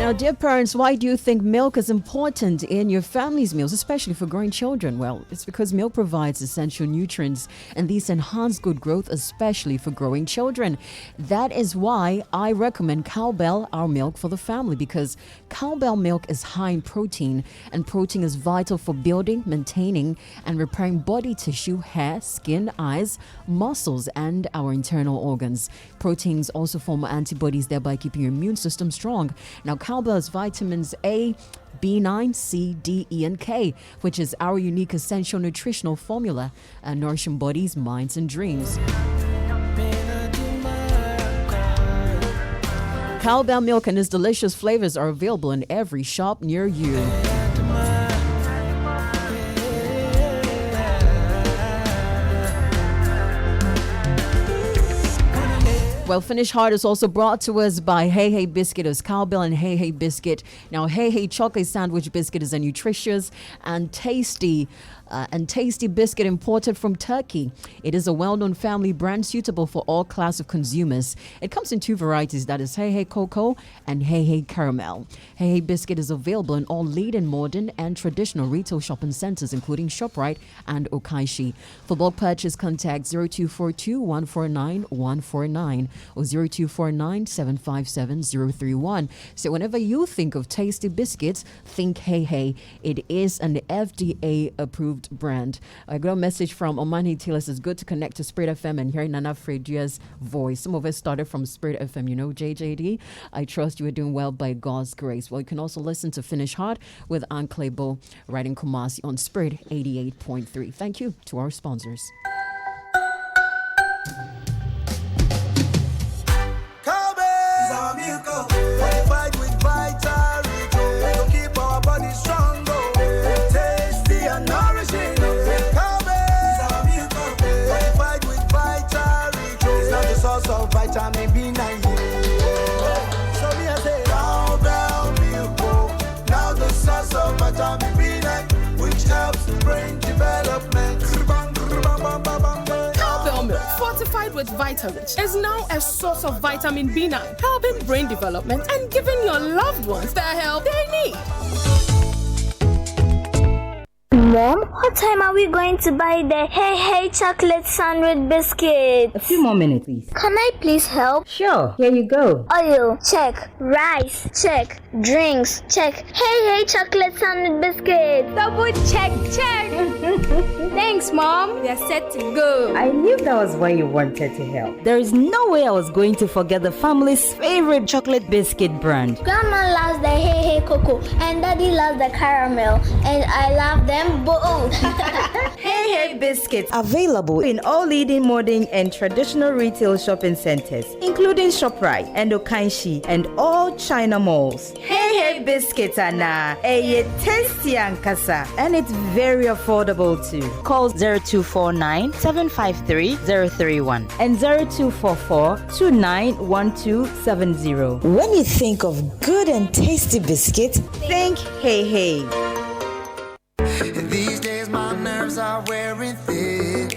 Now, dear parents, why do you think milk is important in your family's meals, especially for growing children? Well, it's because milk provides essential nutrients and these enhance good growth, especially for growing children. That is why I recommend Cowbell, our milk for the family, because Cowbell milk is high in protein, and protein is vital for building, maintaining, and repairing body tissue, hair, skin, eyes, muscles, and our internal organs. Proteins also form antibodies, thereby keeping your immune system strong. Now, Cowbell has vitamins A, B9, C, D, E, and K, which is our unique essential nutritional formula, nourishing bodies, minds, and dreams. Cowbell milk and its delicious flavors are available in every shop near you. Well, Finish Hard is also brought to us by Hey Hey Biscuit. It's Cowbell and Hey Hey Biscuit. Now, Hey Hey Chocolate Sandwich Biscuit is a nutritious and tasty biscuit imported from Turkey. It is a well-known family brand suitable for all class of consumers. It comes in two varieties, that is Hey Hey Cocoa and Hey Hey Caramel. Hey Hey Biscuit is available in all leading modern and traditional retail shopping centers, including ShopRite and Okaishi. For bulk purchase, contact 0242 149 149 or 0249 757 031. So whenever you think of tasty biscuits, think Hey Hey. It is an FDA approved brand. I got a message from Omani Taylor. It's good to connect to Spirit FM and hear Nana Fredia's voice. Some of us started from Spirit FM, you know, JJD. I trust you are doing well by God's grace. Well, you can also listen to Finish Hard with Anklebo right in Kumasi on Spirit 88.3. Thank you to our sponsors. Vitamin B9. So me I say Cowbell milk, now the source of vitamin B9, which helps brain development. Cowbell milk, fortified with vitamins, is now a source of vitamin B9, helping brain development and giving your loved ones the help they need. Mom, what time are we going to buy the Hey Hey chocolate sandwich biscuits? A few more minutes, please. Can I please help? Sure, here you go. Oil, check. Rice, check. Drinks, check. Hey Hey chocolate sandwich biscuits. Double check. Thanks, Mom. We are set to go. I knew that was why you wanted to help. There is no way I was going to forget the family's favorite chocolate biscuit brand. Grandma loves the Hey Hey cocoa and Daddy loves the caramel, and I love them both. Hey Hey biscuits available in all leading modern and traditional retail shopping centers, including ShopRite and Okaishi and all China malls. Hey Hey biscuits are now a tasty and kasa, and it's very affordable too. Call 0249 753 031 and 0244 291270. When you think of good and tasty biscuits, think Hey Hey. These days my nerves are wearing thin.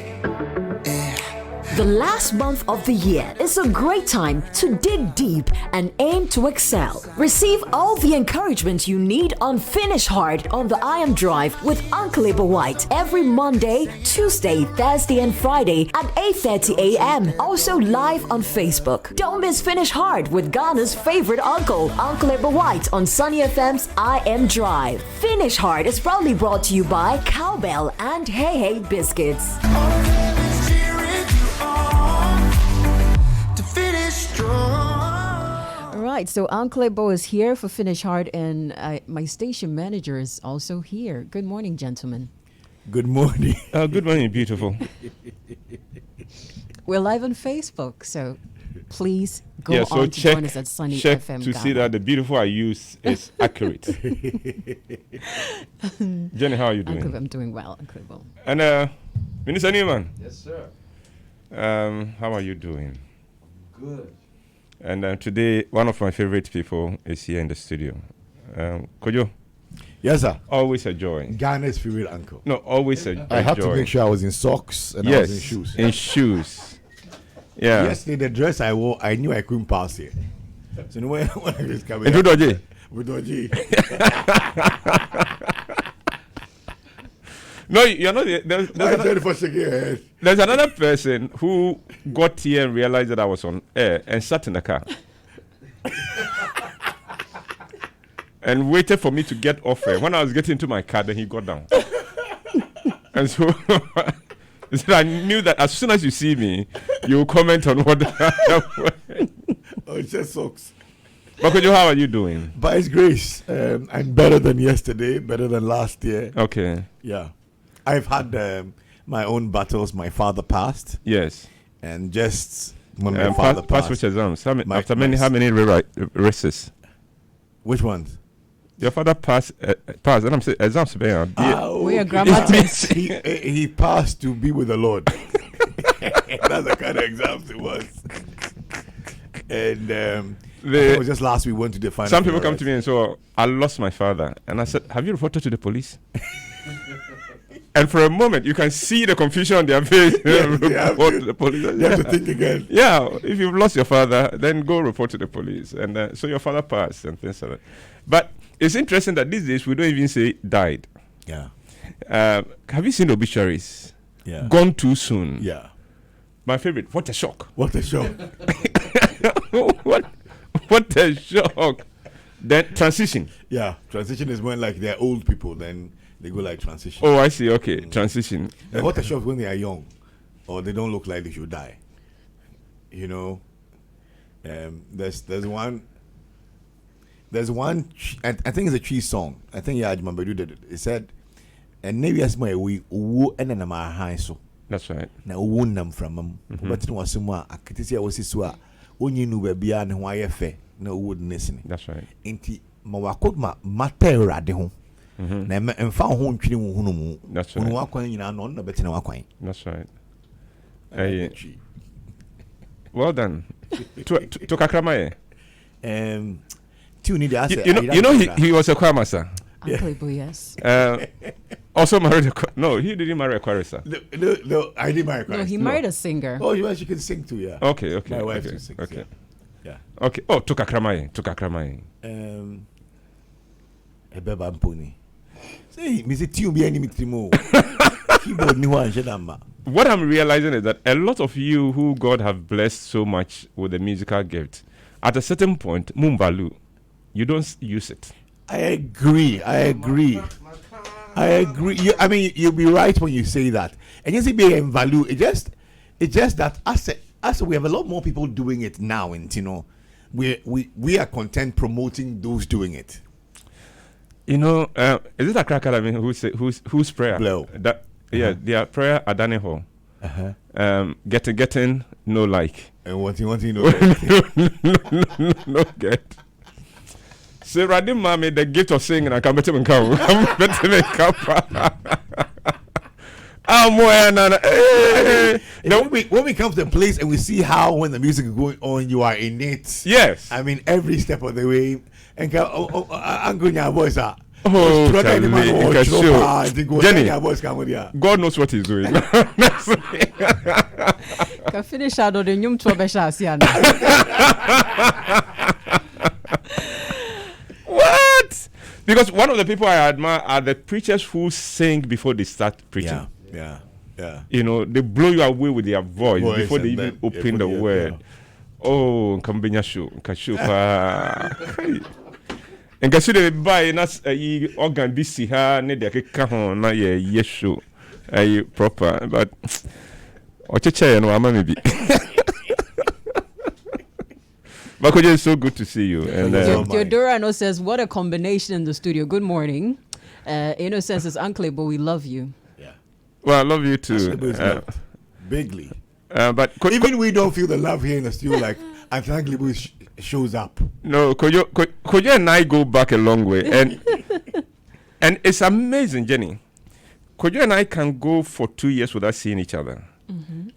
The last month of the year is a great time to dig deep and aim to excel. Receive all the encouragement you need on Finish Hard on the I Am Drive with Uncle Whyte every Monday, Tuesday, Thursday, and Friday at 8:30 a.m. Also live on Facebook. Don't miss Finish Hard with Ghana's favorite uncle, Uncle Whyte on Sunny FM's I Am Drive. Finish Hard is proudly brought to you by Cowbell and Hey Hey Biscuits. Right, so Uncle Ebo is here for Finish Hard, and my station manager is also here. Good morning, gentlemen. Good morning. Good morning, beautiful. We're live on Facebook, so please go on to join us at Sunny check FM to Ghana. see that the beautiful I use is accurate. Jenny, how are you doing? Uncle, I'm doing well, Uncle Ebo. And Minister Newman. Yes, sir. How are you doing? Good. And today, one of my favorite people is here in the studio. Kojo. Yes, sir. Always a joy. Ghana's favorite uncle. No, always a joy. I have to make sure I was in socks and I was in shoes. In shoes. Yeah. Yesterday, the dress I wore, I knew I couldn't pass it. So when I was coming, With Oji. No, you're not. There's another person who got here and realized that I was on air and sat in the car and waited for me to get off air. When I was getting into my car, then he got down. And so I knew that as soon as you see me, you will comment on what. Oh, it just sucks. But how are you doing? By His grace, I'm better than yesterday, better than last year. Okay. Yeah. I've had my own battles. My father passed. Yes. And just when my father passed. Which exams? How many races? Which ones? Your father passed, and I'm saying exams. We are grammatists. He passed to be with the Lord. That's the kind of exams it was. And it was just last week we went to the final. Some people come to me and say, I lost my father. And I said, have you reported to the police? And for a moment, you can see the confusion on their face. Report to the police. You have to think again. Yeah, if you've lost your father, then go report to the police. And so your father passed and things like that. But it's interesting that these days we don't even say died. Yeah. Have you seen obituaries? Yeah. Gone too soon. Yeah. My favorite. What a shock. What a shock. What a shock. Then transition. Yeah. Transition is when like they're old people, then they go like transition. Oh, I see. Okay. Transition. And what a shock when they are young or they don't look like they should die. You know, there's one, I think it's a Tree song. I think Yajman Badu did it. It said, and maybe as my we and then my high so. That's right. Now wound them from them. But it was some I could see I was this one. When you knew baby and why fair, no wouldn't listen. That's right. Inti Mawakot matter at home. And found home treating whom. That's right. On the better than That's right. Well done. To Kakramaye. You know he was a choir master. Uncle Eboon, yes. Also married he didn't marry a chorister. No, I didn't marry a chorister. No, he married a singer. Oh, she can sing too, yeah. Okay. My wife can sing. Okay. Yeah. Okay. Oh, to Kakramaye. Ebeba Mponi. Say, Mr. Tiumbi any mitrimo. Keyboard ni one shedamba. What I'm realizing is that a lot of you who God have blessed so much with the musical gift, at a certain point, mumbalu, you don't use it. I agree. You'll be right when you say that. And you see, being value, it's just that as we have a lot more people doing it now, and we are content promoting those doing it. Is it a cracker? I mean, whose prayer? Blow. Their prayer at Danny Hall. Getting no like. And what you know? No get. So Radima made the gift of singing. I can better me come. When we come to the place and we see how when the music is going on, you are in it. Yes. I mean, every step of the way. And voice Jenny, God knows what he's doing. Can finish out of the new What? Because one of the people I admire are the preachers who sing before they start preaching. Yeah. They blow you away with their voice before they even open the word. Oh, Kambenya show, Kashupa. And consider by nas a organ BC ha ne de keka ho na ye show proper but ocheche no ama maybe. Makoje, it's so good to see you. And Theodora says, what a combination in the studio. Good morning. Innocence says, Uncle Ebo, we love you. Yeah. Well, I love you too. Bigly. But even we don't feel the love here in the studio like Uncle Ebo shows up. No, Kojo and I go back a long way. And it's amazing, Jenny. Kojo and I can go for 2 years without seeing each other.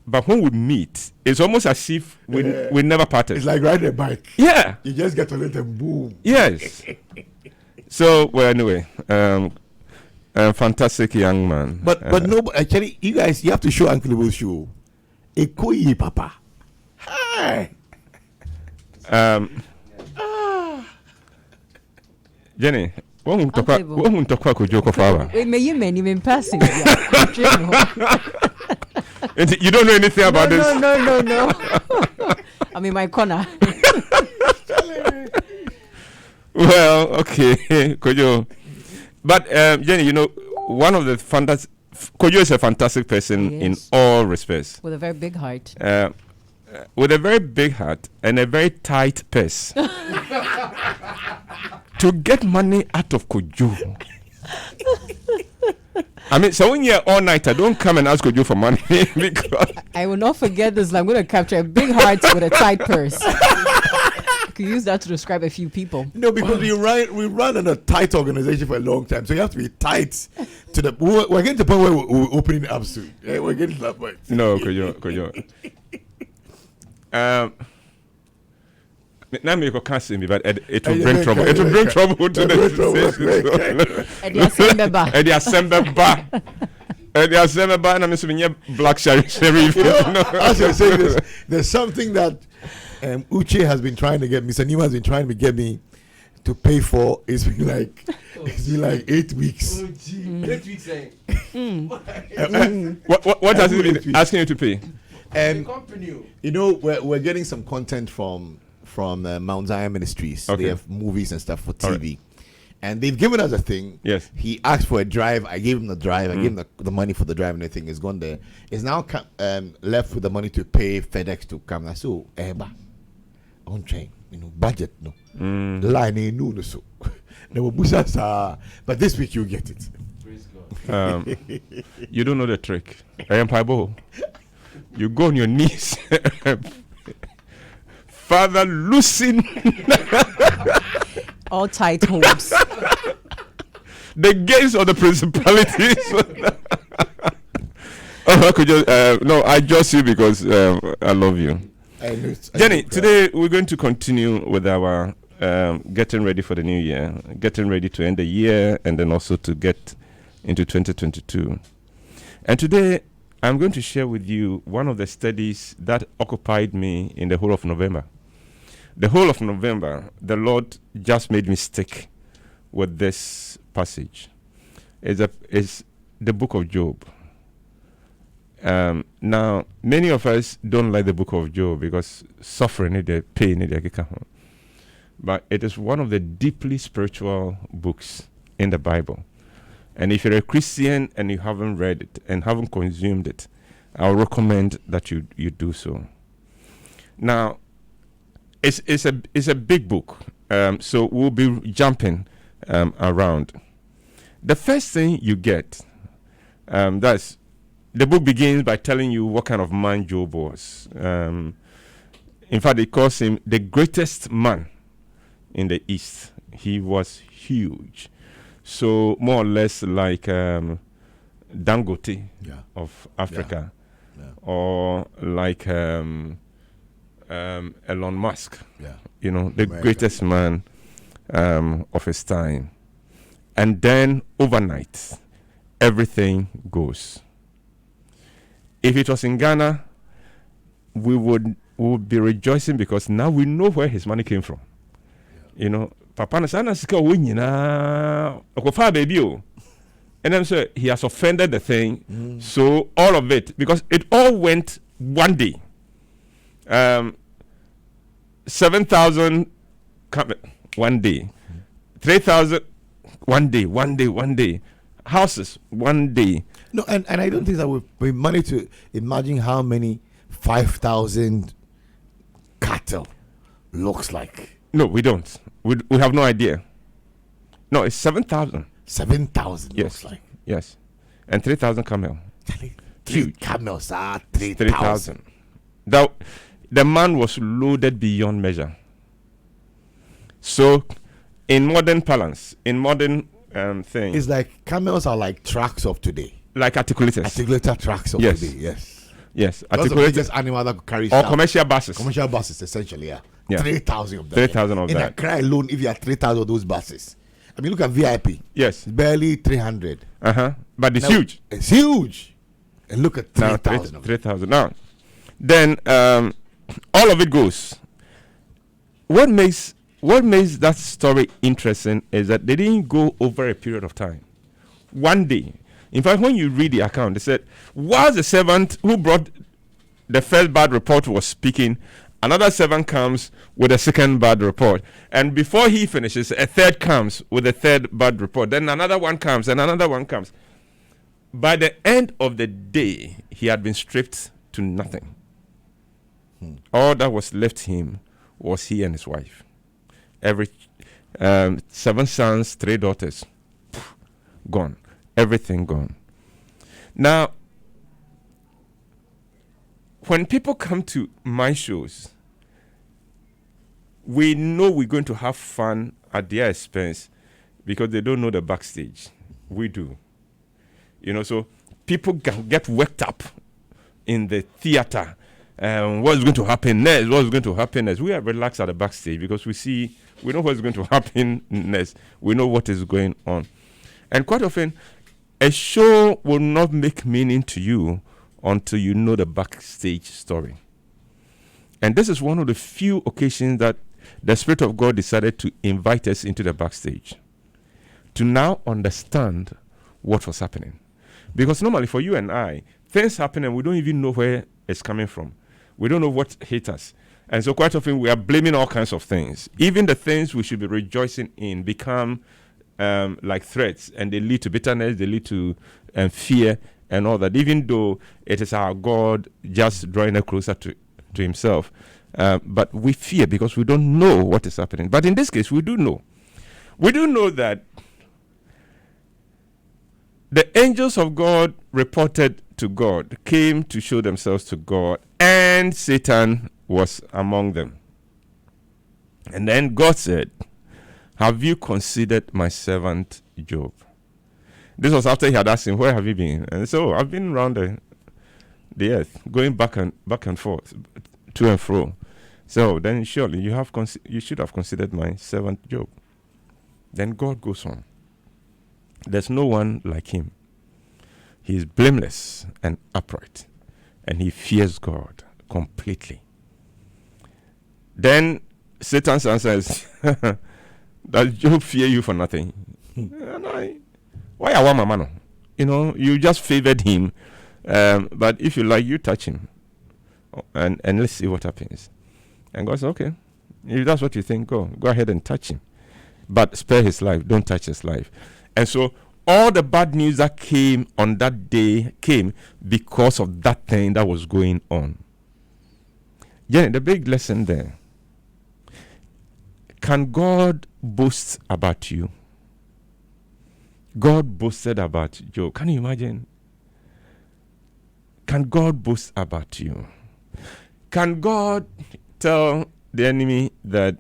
But when we meet, it's almost as if we never parted. It's like riding a bike. Yeah. You just get to let them boom. Yes. So, well, anyway, fantastic young man. But no, actually, you guys, you have to show Uncle Ebo's show. Ekoyi Papa. Hi. Jenny, won't talk Kojo Kofawa. Wait, may you mean him in person? You don't know anything about this? No. I'm in my corner. Well, okay, Kojo. But Jenny, you know, one of the Kojo is a fantastic person in all respects. With a very big heart. With a very big heart and a very tight purse. To get money out of Kojo. I mean, so when you're all night, I don't come and ask you for money because I will not forget this. I'm going to capture a big heart with a tight purse. You can use that to describe a few people. No, because we run in a tight organization for a long time, so you have to be tight to the. We're getting to the point where we're opening up soon. Yeah, we're getting to that point. No, Kojo. Now you can't see me, but it will bring trouble. It will bring trouble to the Eddie Assembly, and I'm saying black sheriff. As you're saying this, there's something that Uche has been trying to get me. Mr. Newman has been trying to get me to pay for. It's been like 8 weeks. 8 weeks. What has he been asking you to pay? You know, we're getting some content from Mount Zion Ministries. Okay. They have movies and stuff for TV. Right. And they've given us a thing. Yes. He asked for a drive. I gave him the drive. I gave him the money for the drive and everything. It's gone there. It's now left with the money to pay FedEx to come. I so on train. You know, budget no. Line no so. But this week you get it. Praise God. You don't know the trick. I am Paibo. You go on your knees. Father, loosen all tight hopes. The gates of the principalities. No, I just you because I love you. Jenny, today we're going to continue with our getting ready for the new year, getting ready to end the year, and then also to get into 2022. And today I'm going to share with you one of the studies that occupied me in the whole of November. The whole of November, the Lord just made me stick with this passage. It's the book of Job. Now, many of us don't like the book of Job because suffering, the pain, but it is one of the deeply spiritual books in the Bible. And if you're a Christian and you haven't read it and haven't consumed it, I'll recommend that you do so. Now, it's a big book, so we'll be jumping around. The first thing you get, that's the book begins by telling you what kind of man Job was. In fact, they calls him the greatest man in the East. He was huge. So more or less like Dangote of Africa, or like Elon Musk, you know, the greatest man of his time. And then overnight, everything goes. If it was in Ghana, we would be rejoicing because now we know where his money came from. You know, Papa Nasana Sika Winyina Okofa baby. And then so he has offended the thing. So all of it, because it all went one day. 7,000 one day. 3,000 one day. Houses one day. No, and I don't think that we managed to imagine how many 5,000 cattle looks like. No, we don't. We have no idea. No, it's 7,000. 7,000 yes. looks like. Yes. And 3,000 camel. Huge. Camels are 3,000. The man was loaded beyond measure. So, in modern parlance, in modern thing. It's like camels are like trucks of today. Like articulators. Articulator trucks of today, yes. Yes. That's the biggest animal that carries or commercial buses. Commercial buses, essentially, yeah. 3,000 of them. 3,000 of in that. In Accra alone, if you have 3,000 of those buses. I mean, look at VIP. Yes. Barely 300. But it's huge. It's huge. And look at 3,000. 3,000. Now, then all of it goes. What makes what makes that story interesting is that they didn't go over a period of time. One day, in fact, when you read the account, they said, while the servant who brought the first bad report was speaking, another servant comes with a second bad report. And before he finishes, a third comes with a third bad report. Then another one comes and another one comes. By the end of the day, he had been stripped to nothing. All that was left him was he and his wife. 7 sons, 3 daughters, gone. Everything gone. Now, when people come to my shows, we know we're going to have fun at their expense because they don't know the backstage. We do. So people can get worked up in the theater. What's going to happen next? What's going to happen next? We are relaxed at the backstage because we know what's going to happen next. We know what is going on. And quite often, a show will not make meaning to you until you know the backstage story. And this is one of the few occasions that the Spirit of God decided to invite us into the backstage to now understand what was happening. Because normally for you and I, things happen and we don't even know where it's coming from. We don't know what hit us. And so quite often we are blaming all kinds of things. Even the things we should be rejoicing in become like threats, and they lead to bitterness, they lead to fear and all that, even though it is our God just drawing us closer to himself. But we fear because we don't know what is happening. But in this case, we do know. We do know that the angels of God reported to God, came to show themselves to God, and Satan was among them. And then God said, have you considered my servant Job? This was after he had asked him, where have you been? And so I've been around the earth, going back and forth, to and fro. So then surely you should have considered my servant Job. Then God goes on. There's no one like him. He is blameless and upright, and he fears God completely. Then Satan's answer is, does Job fear you for nothing? Why are one man? You just favored him, but if you like, you touch him, and let's see what happens. And God said, okay, if that's what you think, go ahead and touch him, but spare his life. Don't touch his life. And so all the bad news that came on that day came because of that thing that was going on. Jenny, the big lesson there. Can God boast about you? God boasted about Job. Can you imagine? Can God boast about you? Can God tell the enemy that,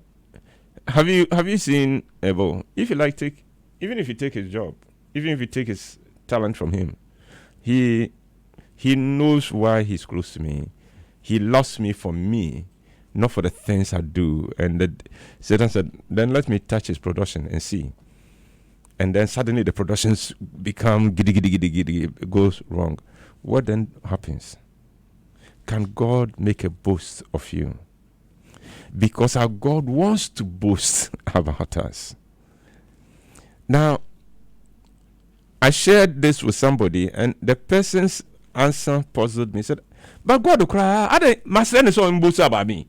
have you seen Eboon? Even if you take his job, even if you take his talent from him, he knows why he's close to me. He loves me for me, not for the things I do. And Satan said, then let me touch his production and see. And then suddenly the productions become giddy, goes wrong. What then happens? Can God make a boast of you? Because our God wants to boast about us. Now, I shared this with somebody, and the person's answer puzzled me. He said, but God will cry, my son is so boasting about me.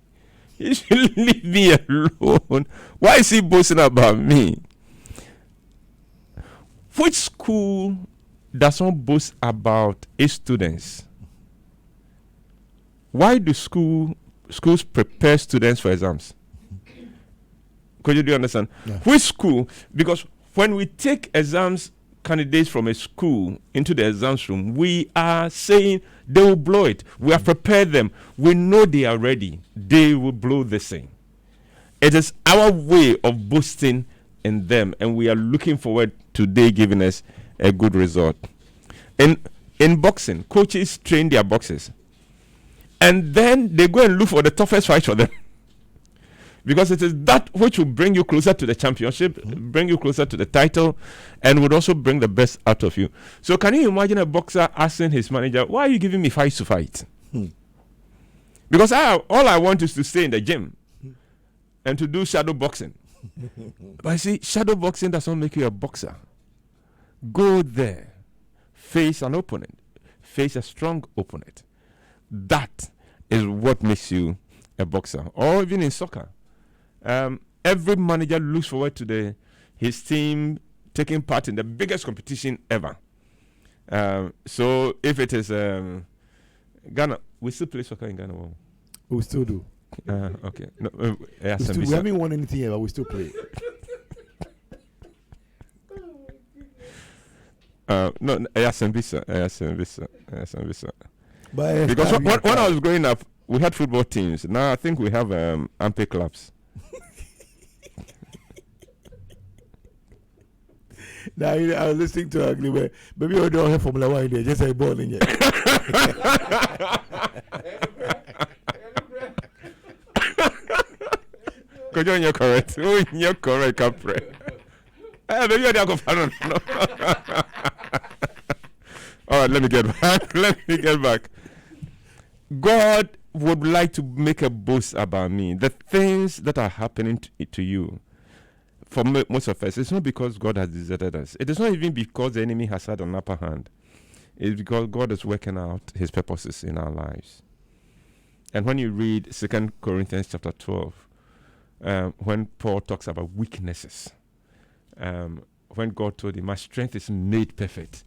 He should leave me alone. Why is he boasting about me? Which school does not boast about its students? Why do schools prepare students for exams? Could you do understand? Yeah. Which school? Because when we take exams candidates from a school into the exams room, we are saying they will blow it. We have prepared them. We know they are ready. They will blow this thing. It is our way of boosting in them, and we are looking forward to they giving us a good result. In boxing, coaches train their boxers, and then they go and look for the toughest fight for them. Because it is that which will bring you closer to the championship, bring you closer to the title, and would also bring the best out of you. So can you imagine a boxer asking his manager, why are you giving me fights to fight? Because all I want is to stay in the gym and to do shadow boxing. But you see, shadow boxing does not make you a boxer. Go there, face an opponent, face a strong opponent. That is what makes you a boxer. Or even in soccer, every manager looks forward to his team taking part in the biggest competition ever. So if it is Ghana, we still play soccer in Ghana. We still do. Okay. No, we haven't won anything yet, but we still play. No, Sambisa. Because when I was growing up, we had football teams. Now I think we have ampe clubs. Now I was listening to Ugly where maybe you don't have Formula 1 there, just a ball in yet. Because you're correct. You're correct, Capre. Maybe you're the All right, let me get back. God would like to make a boast about me. The things that are happening to you, for most of us, it's not because God has deserted us. It is not even because the enemy has had an upper hand. It's because God is working out his purposes in our lives. And when you read 2 Corinthians chapter 12, when Paul talks about weaknesses, when God told him, my strength is made perfect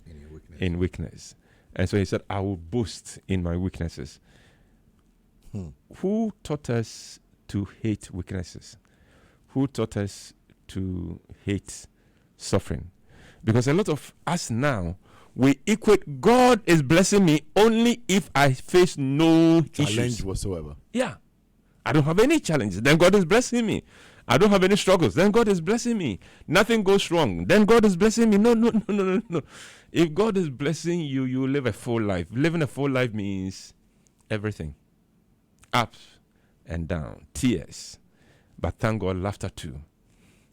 in weakness. And so he said, I will boast in my weaknesses. Who taught us to hate weaknesses? Who taught us to hate suffering? Because a lot of us now, we equate God is blessing me only if I face no challenge issues whatsoever. Yeah. I don't have any challenges, then God is blessing me. I don't have any struggles, then God is blessing me. Nothing goes wrong, then God is blessing me. No. If God is blessing you, you live a full life. Living a full life means everything. Ups and down, tears. But thank God, laughter too.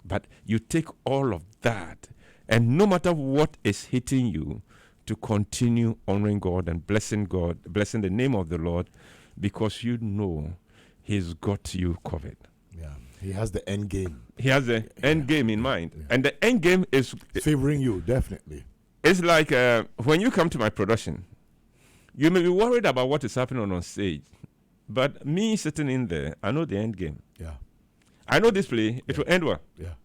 But you take all of that, and no matter what is hitting you, to continue honoring God and blessing God, blessing the name of the Lord, because you know He's got you covered. Yeah, He has the end game. He has the end game in mind. Yeah. And the end game is favoring you, definitely. It's like when you come to my production, you may be worried about what is happening on stage. But me sitting in there, I know the end game. Yeah. I know this play, it will end well. Yeah.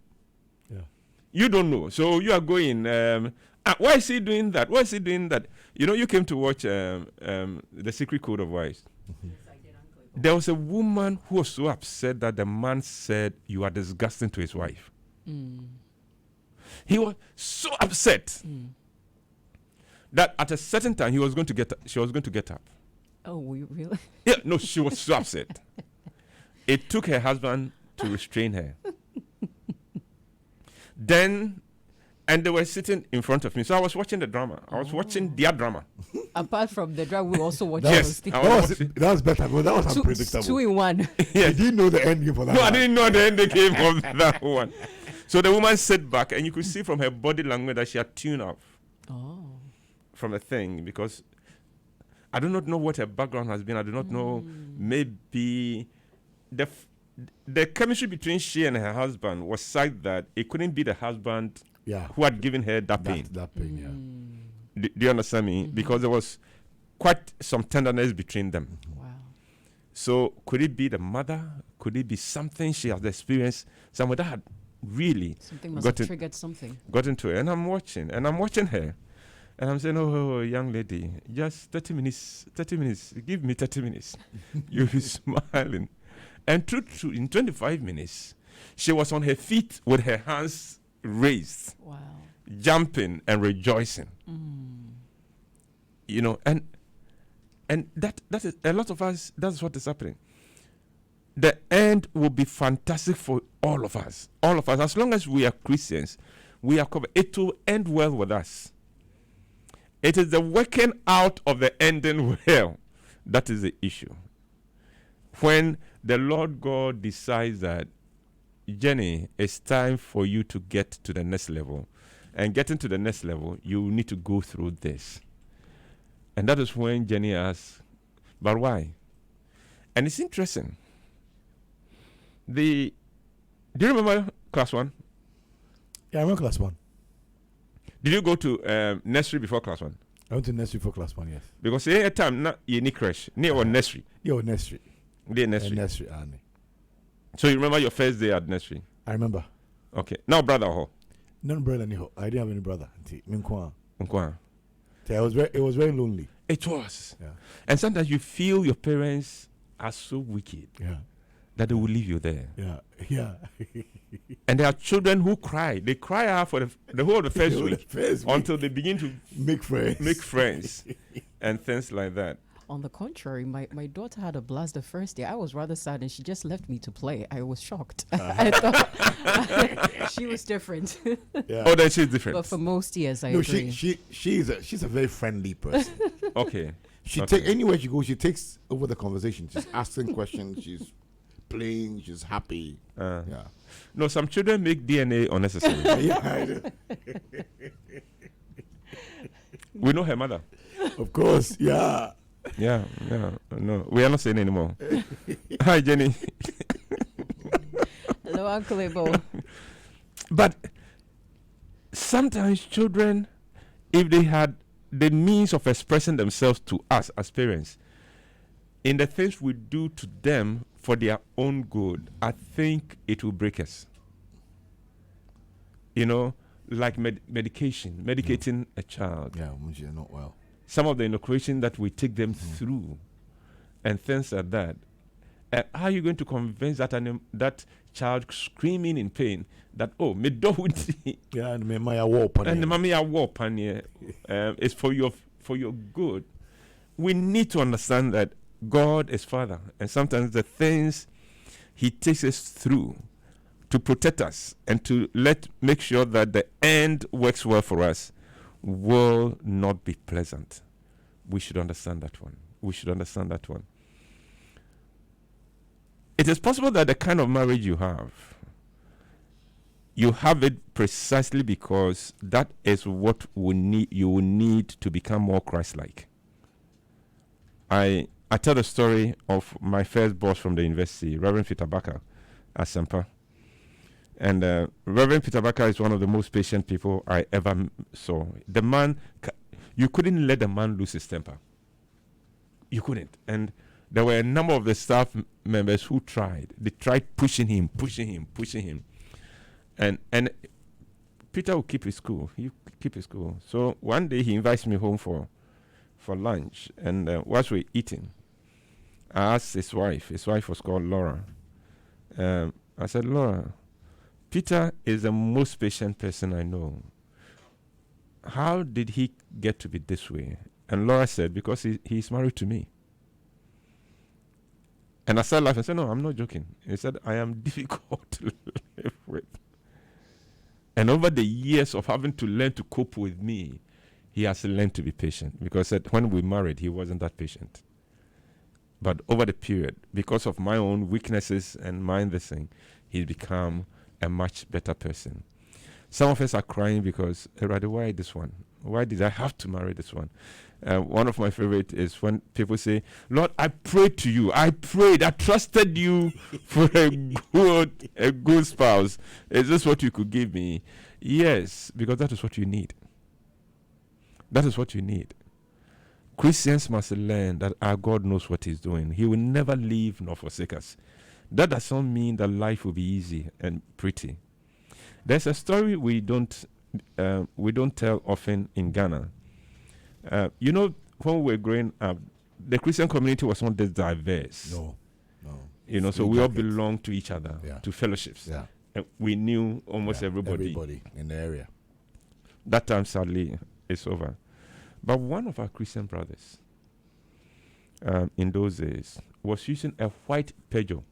You don't know. So you are going, why is he doing that? Why is he doing that? You know, you came to watch The Secret Code of Whyte. Mm-hmm. There was a woman who was so upset that the man said, you are disgusting to his wife. He was so upset that at a certain time she was going to get up. Oh, really? Yeah, no, she was so upset. It took her husband to restrain her. Then, and they were sitting in front of me. So I was watching the drama. I was watching their drama. Apart from the drama, we also watched yes, that was better. But that was unpredictable. 2 in 1. Yeah, you didn't know the end game for that. No, I didn't know the end game of that one. So the woman sat back, and you could see from her body language that she had tuned off from a thing, because I do not know what her background has been. I do not know. Maybe the chemistry between she and her husband was such that it couldn't be the husband who had given her that pain. That pain, Do you understand me? Because there was quite some tenderness between them. Wow. So could it be the mother? Could it be something she has experienced? Somewhere that had really something must have triggered something. Got into her, and I'm watching her. And I'm saying, oh, young lady, just 30 minutes, give me 30 minutes. You'll be smiling. And true, in 25 minutes, she was on her feet with her hands raised, jumping and rejoicing. You know, and that is a lot of us, that's what is happening. The end will be fantastic for all of us. All of us, as long as we are Christians, we are covered. It will end well with us. It is the working out of the ending well that is the issue. When the Lord God decides that, Jenny, it's time for you to get to the next level, and getting to the next level, you need to go through this. And that is when Jenny asks, but why? And it's interesting. Do you remember class 1? Yeah, I went class 1. Did you go to nursery before class 1? I went to nursery for class 1, yes. Because every time na you need crash, near or nursery. Yeah, nursery. Nursery. Nursery, Annie. So you remember your first day at nursery? I remember. Okay. Now brother ho. No brother anyhow. I didn't have any brother. It It was very lonely. It was. Yeah. And sometimes you feel your parents are so wicked. Yeah. That they will leave you there. Yeah. Yeah. And there are children who cry. They cry out for the whole of the first week until they begin to make friends and things like that. On the contrary, my daughter had a blast the first day. I was rather sad, and she just left me to play. I was shocked. I thought she was different. Yeah. Oh, then she's different. But for most years, I agree. She's a very friendly person. Okay. Anywhere she goes, she takes over the conversation. She's asking questions. She's playing. She's happy. Yeah. No, some children make DNA unnecessary. Yeah, I do. We know her mother. Of course, yeah. Yeah. No, we are not saying anymore. Hi, Jenny. Hello, Uncle Ebo. But sometimes children, if they had the means of expressing themselves to us as parents, in the things we do to them for their own good, I think it will break us. You know, like medicating a child. Yeah, when you're not well. Some of the inoculation that we take them through and things like that. How are you going to convince that child screaming in pain that, oh, me don't yeah, and me my warp and the mommy are warp and it's for your good. We need to understand that God is Father, and sometimes the things He takes us through to protect us and to make sure that the end works well for us will not be pleasant. We should understand that one. It is possible that the kind of marriage you have it precisely because that is what you will need to become more Christ-like. I tell the story of my first boss from the university, Reverend Peter Bakker at Semper. And Reverend Peter Bakker is one of the most patient people I ever saw. The man, you couldn't let the man lose his temper. You couldn't. And there were a number of the staff members who tried. They tried pushing him. And Peter would keep his cool. So one day he invites me home for lunch. And whilst we're eating, I asked his wife. His wife was called Laura. I said, Laura, Peter is the most patient person I know. How did he get to be this way? And Laura said, because he's married to me. And I started laughing and said, no, I'm not joking. He said, I am difficult to live with. And over the years of having to learn to cope with me, he has learned to be patient. Because when we married, he wasn't that patient. But over the period, because of my own weaknesses and this thing, he's become a much better person. Some of us are crying because, rather, why this one? Why did I have to marry this one? One of my favorite is when people say, Lord, I prayed to you. I trusted you for a good spouse. Is this what you could give me? Yes, because that is what you need. That is what you need. Christians must learn that our God knows what He's doing. He will never leave nor forsake us. That doesn't mean that life will be easy and pretty. There's a story we don't tell often in Ghana. When we were growing up, the Christian community was not this diverse. No. So we all belonged to each other, to fellowships. Yeah. And we knew almost everybody in the area. That time, sadly, is over. But one of our Christian brothers in those days was using a white Peugeot.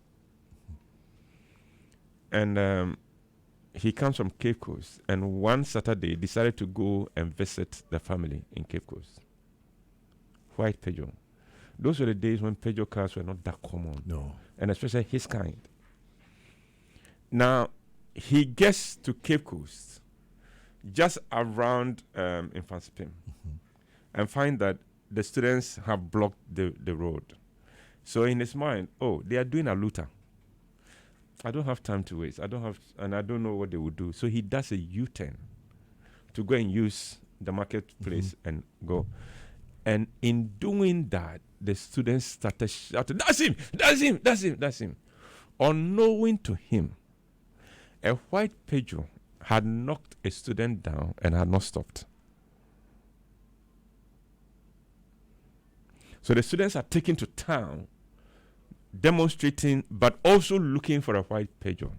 And he comes from Cape Coast, and one Saturday decided to go and visit the family in Cape Coast. White Peugeot. Those were the days when Peugeot cars were not that common. No. And especially his kind. Now, he gets to Cape Coast just around Infantsipim and find that the students have blocked the road. So in his mind, they are doing a looter. I don't have time to waste. I don't know what they would do. So he does a U-turn to go and use the marketplace and go. And in doing that, the students started shouting, "That's him! That's him! That's him! That's him!" Unknowing to him, a white Peugeot had knocked a student down and had not stopped. So the students are taken to town, demonstrating, but also looking for a white Peugeot.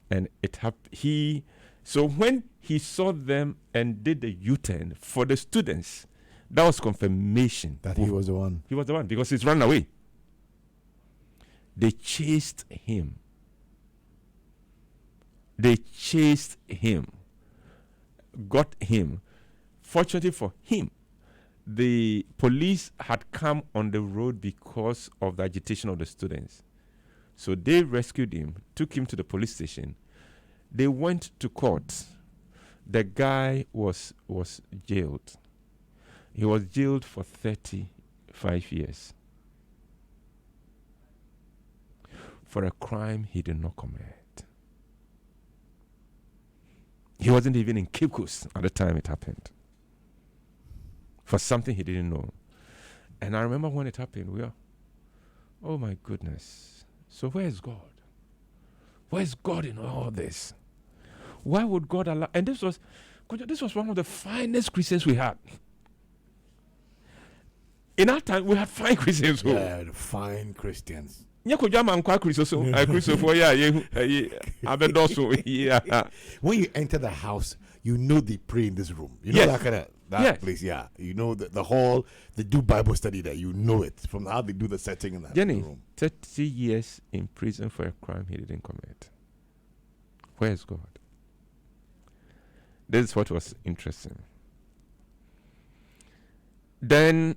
And it happened. So when he saw them and did the U-turn for the students, that was confirmation that he was the one. He was the one because he's run away. They chased him. They chased him, got him. Fortunately for him, the police had come on the road because of the agitation of the students. So they rescued him, took him to the police station. They went to court. The guy was jailed. He was jailed for 35 years for a crime he did not commit. He wasn't even in Cape Coast at the time it happened. For something he didn't know. And I remember when it happened, we are, oh my goodness. So where is God? Where is God in all this? Why would God allow? And this was one of the finest Christians we had. In our time, we had fine Christians. Yeah, the fine Christians. When you enter the house, you know they pray in this room. You know Yes. that place, yeah. You know the hall, they do Bible study there. You know it from how they do the setting in that Jenny, room. 30 years in prison for a crime he didn't commit. Where is God? This is what was interesting. Then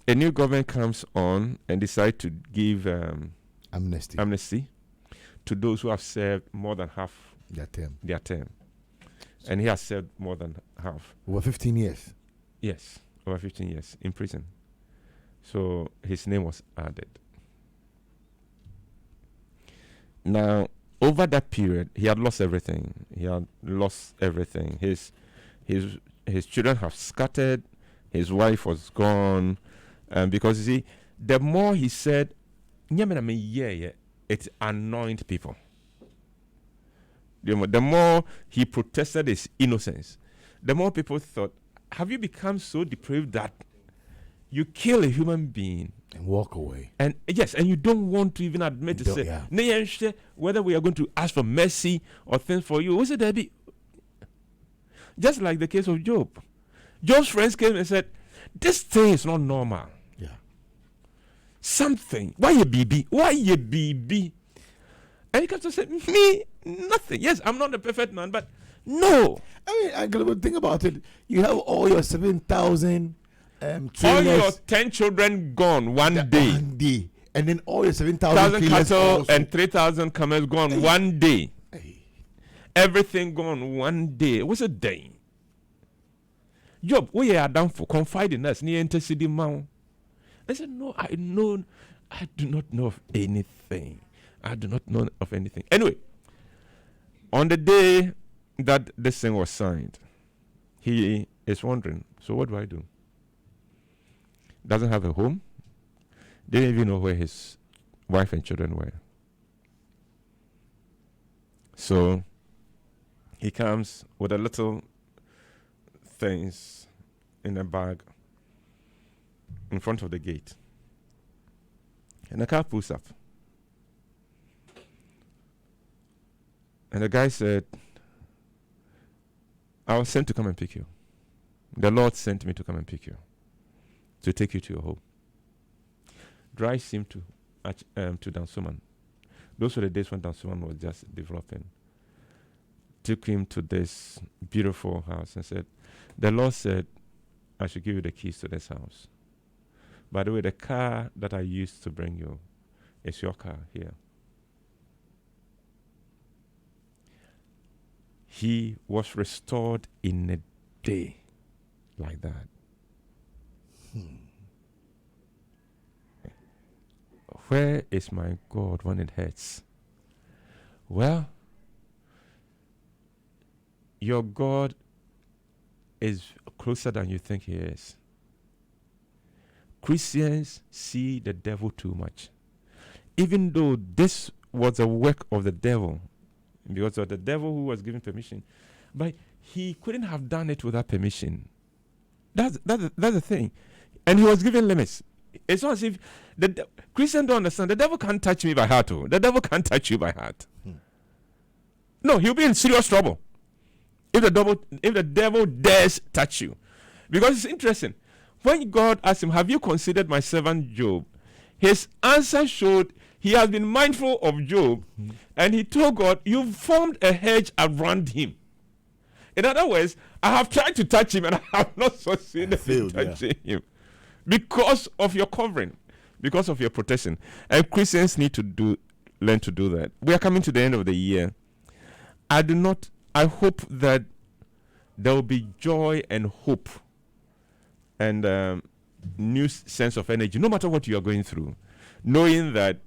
a new government comes on and decide to give amnesty to those who have served more than half Their term. And he has served more than half. Over 15 years. Yes, over 15 years in prison. So his name was added. Now, over that period, he had lost everything. His children have scattered. His wife was gone. Because you see, the more he said, it annoyed people. The more he protested his innocence, the more people thought, have you become so depraved that you kill a human being and walk away? And yes, and you don't want to even admit to say, whether we are going to ask for mercy or things for you. Was it that be? Just like the case of Job. Job's friends came and said, this thing is not normal. Yeah. Something. Why you BB? Why you BB? And he comes to say, me, nothing. Yes, I'm not a perfect man, but no. I mean, think about it. You have all your 7,000 all your 10 children gone one day. And then all your 7,000 cattle and 3,000 camels gone one day. Everything gone one day. It was a day. Job, we are done for confiding us. Near interceding man. I said, no, I do not know of anything. I do not know of anything. Anyway, on the day that this thing was signed, he is wondering, so what do I do? Doesn't have a home. Didn't even know where his wife and children were. So he comes with a little things in a bag in front of the gate. And the car pulls up. And the guy said, I was sent to come and pick you. The Lord sent me to come and pick you, to take you to your home. Drive him to Dansoman. Those were the days when Dansoman was just developing. Took him to this beautiful house and said, the Lord said, I should give you the keys to this house. By the way, the car that I used to bring you is your car here. He was restored in a day like that. Where is my God when it hurts? Well, your God is closer than you think he is. Christians see the devil too much. Even though this was a work of the devil, because of the devil who was given permission, but he couldn't have done it without permission. That's the thing. And he was given limits. It's not as if Christians don't understand. The devil can't touch me by heart. The devil can't touch you by heart. No, he'll be in serious trouble if the devil dares touch you. Because it's interesting. When God asked him, have you considered my servant Job? His answer showed he has been mindful of Job, and he told God, you've formed a hedge around him. In other words, I have tried to touch him and I have not succeeded in touching him. Because of your covering, because of your protection. And Christians need to learn to do that. We are coming to the end of the year. I hope that there will be joy and hope and new sense of energy, no matter what you are going through, knowing that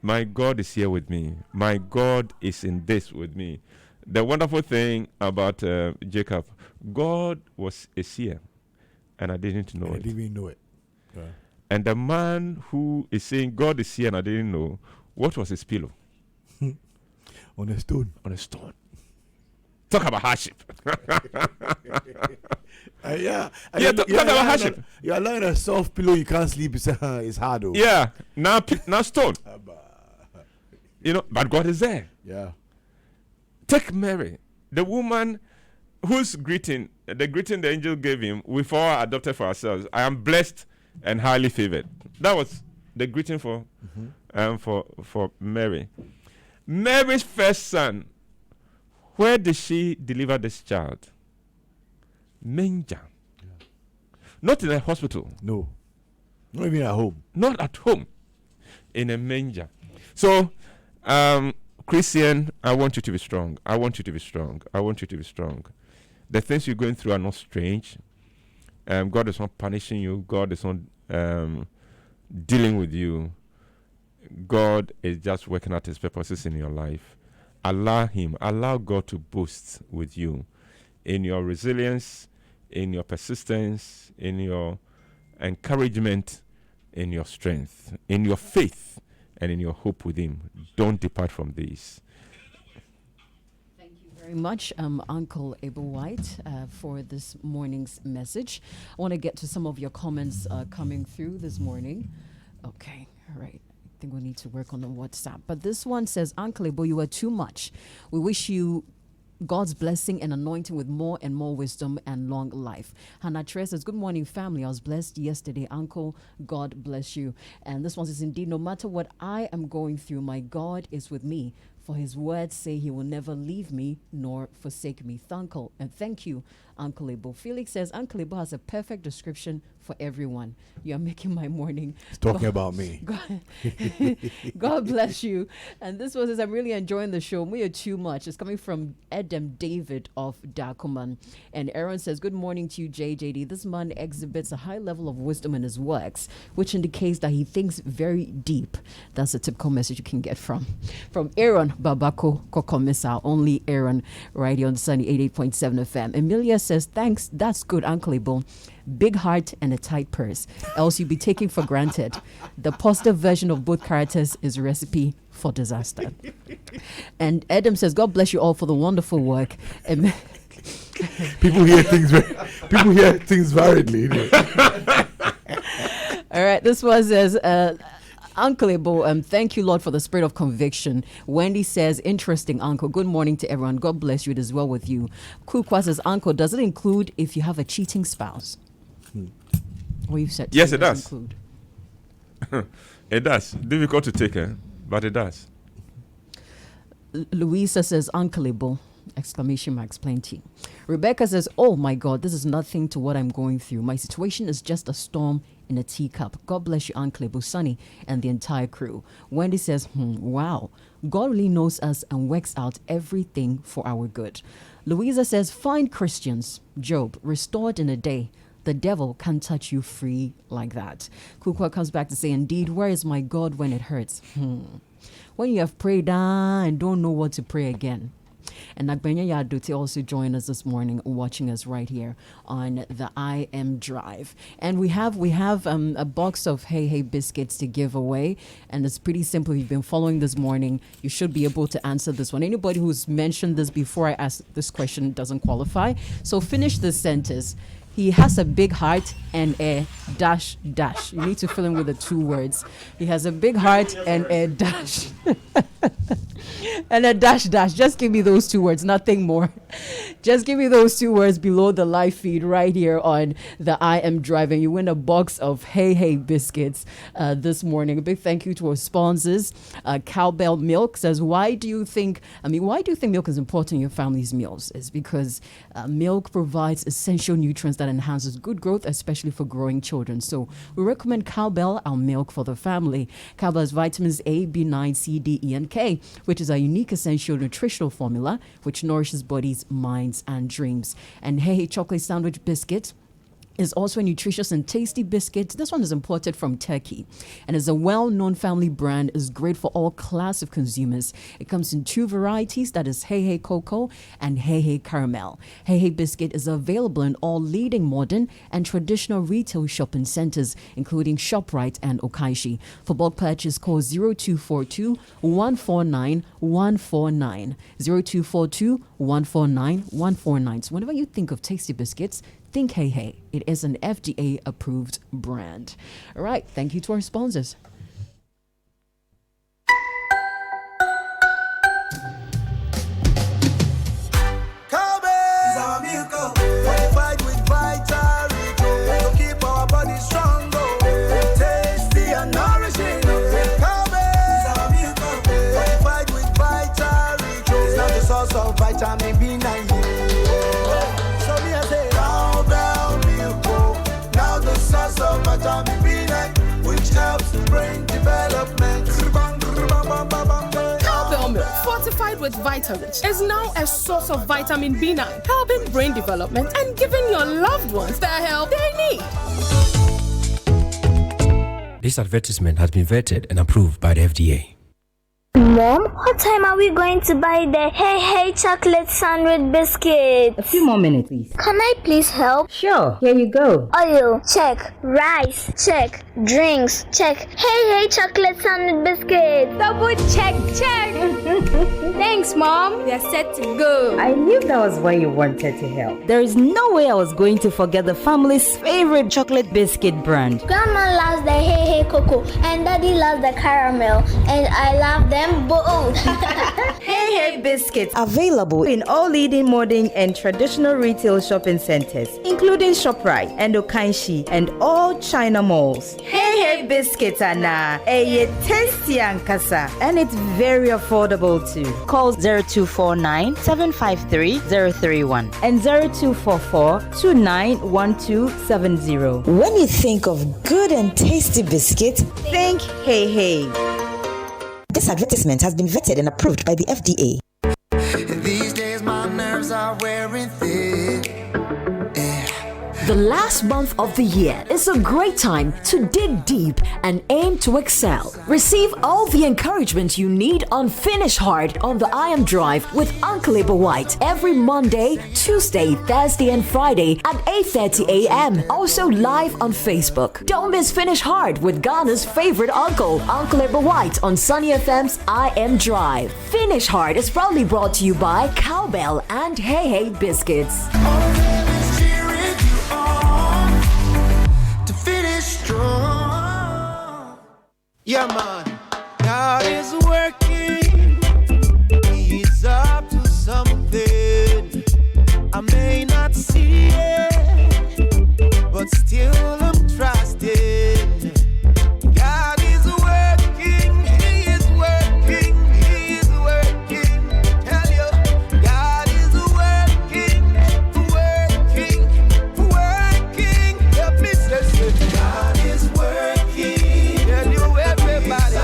my God is here with me. My God is in this with me. The wonderful thing about Jacob, God was a seer, and I didn't know it. I didn't even know it. Yeah. And the man who is saying God is here and I didn't know, what was his pillow? On a stone. On a stone. Talk about hardship. Talk about hardship. You are lying on a soft pillow, you can't sleep. It's hard. Though. Yeah. Now stone. But God is there. Yeah. Take Mary, the woman whose greeting the angel gave him, we've all adopted for ourselves. I am blessed and highly favored. That was the greeting for Mary. Mary's first son. Where did she deliver this child? Manger. Yeah. Not in a hospital. No. Not even at home. Not at home. In a manger. So, Christian, I want you to be strong. I want you to be strong. I want you to be strong. The things you're going through are not strange. God is not punishing you. God is not dealing with you. God is just working out his purposes in your life. Allow God to boast with you in your resilience, in your persistence, in your encouragement, in your strength, in your faith, and in your hope with him. Don't depart from these. Thank you very much, Uncle Eboon Whyte, for this morning's message. I want to get to some of your comments coming through this morning. Okay, all right. I think we need to work on the WhatsApp. But this one says, Uncle Ebo, you are too much. We wish you God's blessing and anointing with more and more wisdom and long life. Hannah Tre says, good morning, family. I was blessed yesterday. Uncle, God bless you. And this one says, indeed, no matter what I am going through, my God is with me. For his words say he will never leave me nor forsake me. Thank you, Uncle Ebo. Felix says, Uncle Ebo has a perfect description for everyone. You are making my morning. He's talking about me. God bless you. And this one says, I'm really enjoying the show. We are too much. It's coming from Edem David of Dakuman. And Aaron says, good morning to you, JJD. This man exhibits a high level of wisdom in his works, which indicates that he thinks very deep. That's a typical message you can get from Aaron Babako Kokomisa. Only Aaron, right here on Sunny 88.7 FM. Emilia says, thanks. That's good, Uncle Ebo. Big heart and a tight purse, else you'll be taken for granted. The positive version of both characters is a recipe for disaster. And Adam says, God bless you all for the wonderful work. People hear things variedly. All right, this was as Uncle Ebo, thank you, Lord, for the spirit of conviction. Wendy says, interesting, Uncle. Good morning to everyone. God bless you. It is well with you. Kukwa says, Uncle, does it include if you have a cheating spouse? What you said? Yes, it does. It does. Difficult to take, but it does. Louisa says, Uncle Ebo, exclamation marks, plenty. Rebecca says, oh my God, this is nothing to what I'm going through. My situation is just a storm in a teacup. God bless you, Uncle Ebo, Sunny, and the entire crew. Wendy says, wow, God really knows us and works out everything for our good. Louisa says, find Christians, Job, restored in a day. The the devil can't touch you free like that. Kukwa comes back to say, indeed, where is my God when it hurts? When you have prayed and don't know what to pray again. And Nagbenya Yaduti also joined us this morning, watching us right here on the I Am Drive. And we have a box of Hey Hey biscuits to give away. And it's pretty simple. If you've been following this morning, you should be able to answer this one. Anybody who's mentioned this before I ask this question doesn't qualify. So finish this sentence. He has a big heart and a dash dash. You need to fill in with the 2 words. He has a big heart and a dash. And a dash dash. Just give me those 2 words, nothing more. Just give me those 2 words below the live feed right here on the I Am Driving. You win a box of Hey Hey biscuits this morning. A big thank you to our sponsors. Cowbell Milk says, why do you think milk is important in your family's meals? It's because milk provides essential nutrients that enhances good growth, especially for growing children. So we recommend Cowbell, our milk for the family. Cowbell has vitamins A, B9, C, D, E, and K, which is a unique essential nutritional formula which nourishes bodies, minds, and dreams. And Hey Hey chocolate sandwich biscuit is also a nutritious and tasty biscuit. This one is imported from Turkey and is a well-known family brand. Is great for all class of consumers. It comes in 2 varieties, that is Hey Hey Cocoa and Hey Hey Caramel. Hey Hey biscuit is available in all leading modern and traditional retail shopping centers, including ShopRite and Okaishi. For bulk purchase, call 0242 149 149. 0242 149 149. So whenever you think of tasty biscuits, think Hey Hey. It is an FDA approved brand. All right. Thank you to our sponsors. Vitamin B9. So me I say cowbell milk. Now the source of vitamin B9, which helps brain development. Cowbell milk, fortified with Vitarich, is now a source of vitamin B9, helping brain development and giving your loved ones the help they need. This advertisement has been vetted and approved by the FDA. Mom, what time are we going to buy the Hey Hey chocolate sandwich biscuits? A few more minutes, please. Can I please help? Sure, here you go. Oil, check. Rice, check. Drinks, check. Hey Hey chocolate sandwich biscuits. Double check. Thanks, Mom. We are set to go. I knew that was why you wanted to help. There is no way I was going to forget the family's favorite chocolate biscuit brand. Grandma loves the Hey Hey cocoa and Daddy loves the caramel, and I love them both. Hey Hey biscuits available in all leading modern and traditional retail shopping centers, including ShopRite and Okaishi and all China malls. Hey Hey biscuits are now a tasty and kasa, and it's very affordable too. Call 0249 753 031 and 0244 291270. When you think of good and tasty biscuits, think Hey Hey. This advertisement has been vetted and approved by the FDA. These days my nerves are wearing thin. The last month of the year is a great time to dig deep and aim to excel. Receive all the encouragement you need on Finish Hard on the I Am Drive with Uncle Whyte every Monday, Tuesday, Thursday, and Friday at 8:30 a.m. Also live on Facebook. Don't miss Finish Hard with Ghana's favorite uncle, Uncle Whyte on Sunny FM's I Am Drive. Finish Hard is proudly brought to you by Cowbell and Hey Hey Biscuits. Yeah, man, God is working. He's up to something. I may not see it, but still I'm trusting. God is working. He is working. He is working. Tell you, God is working, working, working. Let me say, God is working. Tell you everybody.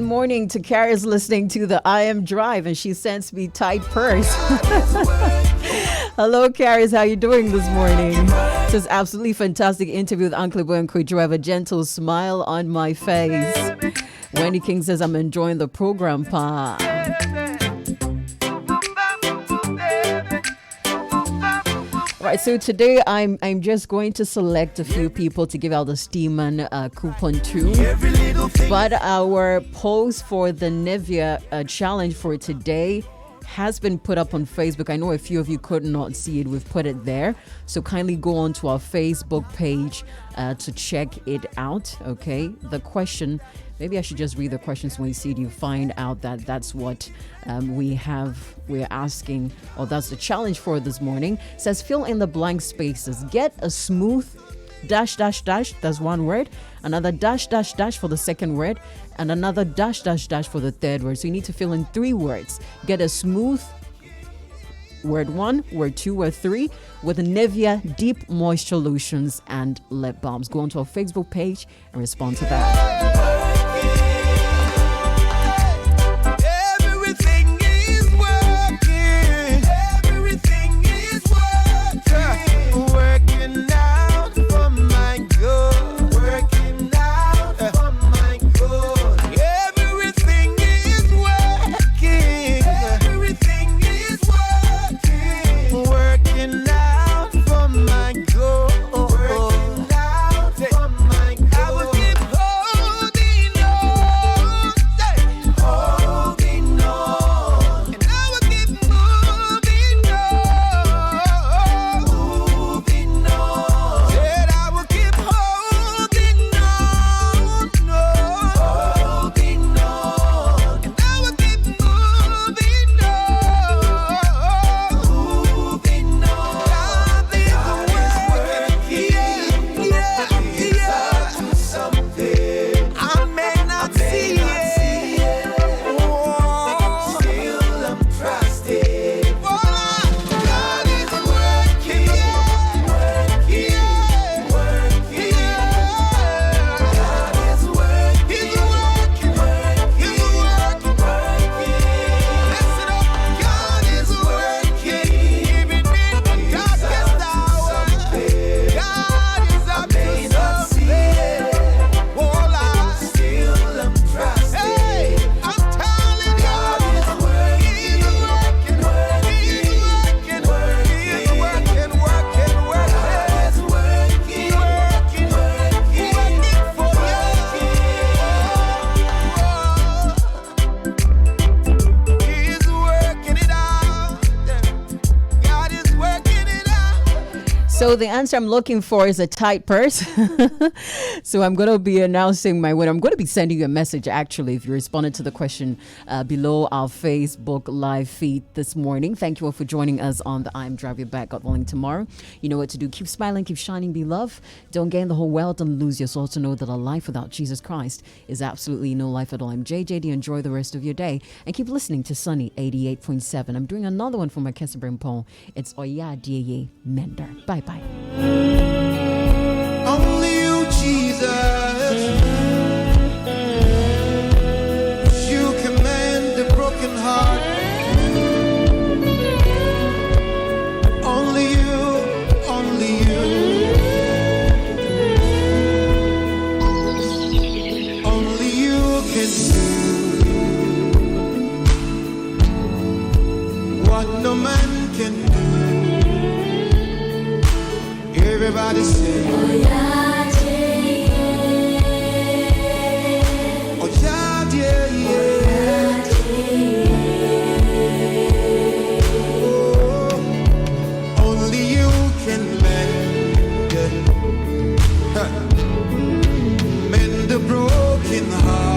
morning to Carrie's listening to the I Am Drive, and she sends me tight purse. Hello, Carrie's. How you doing this morning? This is absolutely fantastic interview with Uncle Eboon and Kwejo. I have a gentle smile on my face. Wendy King says, I'm enjoying the program, pa. Right, so today I'm just going to select a few people to give out the Steeman coupon to. But our post for the Nevia challenge for today has been put up on Facebook. I know a few of you could not see it. We've put it there. So kindly go on to our Facebook page to check it out. Okay, the question, maybe I should just read the questions when you see it. You find out that that's what we're asking, or that's the challenge for this morning. It says fill in the blank spaces. Get a smooth ... That's one word, another ... for the second word, and another ... for the third word. So you need to fill in 3 words. Get a smooth, word 1, word 2, word 3, with Nevia Deep Moisture Lotions and Lip Balms. Go onto our Facebook page and respond to that. So the answer I'm looking for is a tight purse. So I'm going to be announcing my winner. I'm going to be sending you a message, actually, if you responded to the question below our Facebook live feed this morning. Thank you all for joining us on the I'm Drive You Back, God willing, tomorrow. You know what to do. Keep smiling, keep shining, be loved. Don't gain the whole world and lose your soul to know that a life without Jesus Christ is absolutely no life at all. I'm JJD. Enjoy the rest of your day. And keep listening to Sunny 88.7. I'm doing another one for my Kesabrin Paul. It's Oya Dieye Mender. Bye-bye. Only you, Jesus. You command the broken heart. Only you, only you. Only you can do what no man can do. Everybody say, oh yeah, yeah. Oh yeah, yeah, yeah. Oh, only you can mend the broken heart.